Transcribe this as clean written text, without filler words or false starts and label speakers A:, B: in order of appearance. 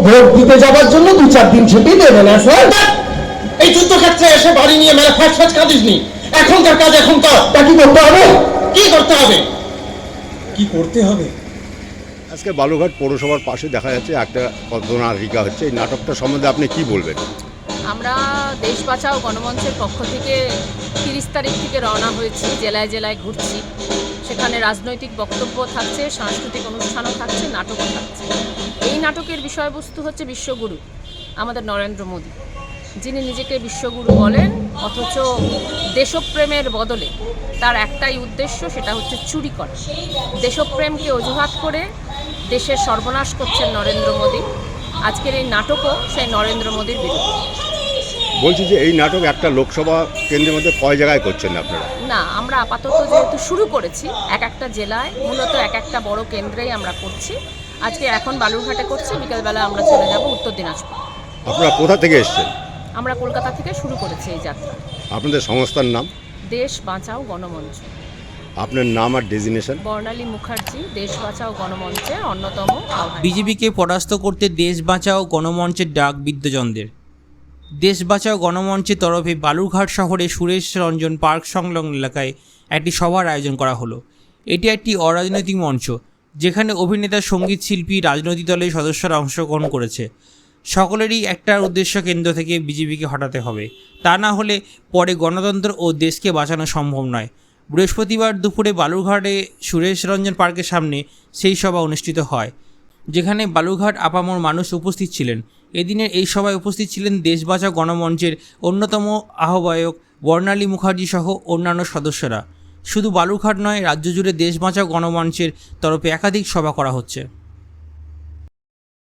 A: Vote দিতে যাওয়ার জন্য 2-4 দিন ছুটি দেবে না স্যার?
B: এই যুদ্ধক্ষেত্রে এসে বাড়ি নিয়ে মেলা ফ্যাচ ফ্যাচ কাঁদিসনি। এখনকার কাজ এখন কর।
A: তা কি করতে হবে?
B: কি করতে হবে? কি করতে হবে?
C: আজকে বালুরঘাট পৌরসভার পাশে দেখা যাচ্ছে একটা পদ্মনাটিকা হচ্ছে, এই নাটকটা সম্বন্ধে আপনি কি বলবেন?
D: আমরা দেশ বাঁচাও গণমঞ্চের পক্ষ থেকে 30 তারিখ থেকে রওনা হয়েছি, জেলায় জেলায় ঘুরছি। সেখানে রাজনৈতিক বক্তব্য থাকছে, সাংস্কৃতিক অনুষ্ঠানও থাকছে, নাটকও থাকছে। এই নাটকের বিষয়বস্তু হচ্ছে বিশ্বগুরু আমাদের নরেন্দ্র মোদী, যিনি নিজেকে বিশ্বগুরু বলেন, অথচ দেশপ্রেমের বদলে তার একটাই উদ্দেশ্য, সেটা হচ্ছে চুরি করা। দেশপ্রেমকে অজুহাত করে দেশের সর্বনাশ করছেন নরেন্দ্র মোদী। আজকের এই নাটকও সেই নরেন্দ্র মোদীর বিরুদ্ধে।
C: বলছি যে এই নাটক একটা লোকসভা কেন্দ্রের মধ্যে কয় জায়গায় করছেন আপনারা?
D: না, আমরা আপাতত যেহেতু শুরু করেছি এক একটা জেলায়, মূলত এক একটা বড় কেন্দ্রেই আমরা করছি। আজকে এখন বালুরঘাটে করছি, বিকেলবেলা আমরা চলে যাব উত্তর দিনাজপুর।
C: আপনারা কোথা থেকে এসেছেন?
D: আমরা কলকাতা থেকে শুরু করেছি এই যাত্রা।
C: আপনাদের সংস্থার নাম?
D: দেশ বাঁচাও গণমঞ্চ।
C: আপনার নাম আর ডেজিনেশন?
D: বর্ণালী মুখার্জি, দেশ বাঁচাও গণমঞ্চের অন্যতম আহ্বায়ক।
E: বিজেপিকে পরাস্ত করতে দেশ বাঁচাও গণমঞ্চের ডাক বিদ্যজনদের। দেশ বাঁচাও গণমঞ্চের তরফে বালুরঘাট শহরে সুরেশ রঞ্জন পার্ক সংলগ্ন এলাকায় একটি সভার আয়োজন করা হলো। এটি একটি অরাজনৈতিক মঞ্চ, যেখানে অভিনেতা, সঙ্গীত শিল্পী, রাজনৈতিক দলের সদস্যরা অংশগ্রহণ করেছে। সকলেরই একটা উদ্দেশ্য কেন্দ্র থেকে বিজেপিকে হটাতে হবে, তা না হলে পরে গণতন্ত্র ও দেশকে বাঁচানো সম্ভব নয়। বৃহস্পতিবার দুপুরে বালুরঘাটে সুরেশ রঞ্জন পার্কের সামনে সেই সভা অনুষ্ঠিত হয়, যেখানে বালুরঘাট আপামর মানুষ উপস্থিত ছিলেন। এদিনের এই সভায় উপস্থিত ছিলেন দেশ বাঁচাও গণমঞ্চের অন্যতম আহ্বায়ক বর্ণালী মুখার্জি সহ অন্যান্য সদস্যরা। শুধু বালুরঘাট নয়, রাজ্য জুড়ে দেশ বাঁচাও গণমঞ্চের তরফে একাধিক সভা করা হচ্ছে।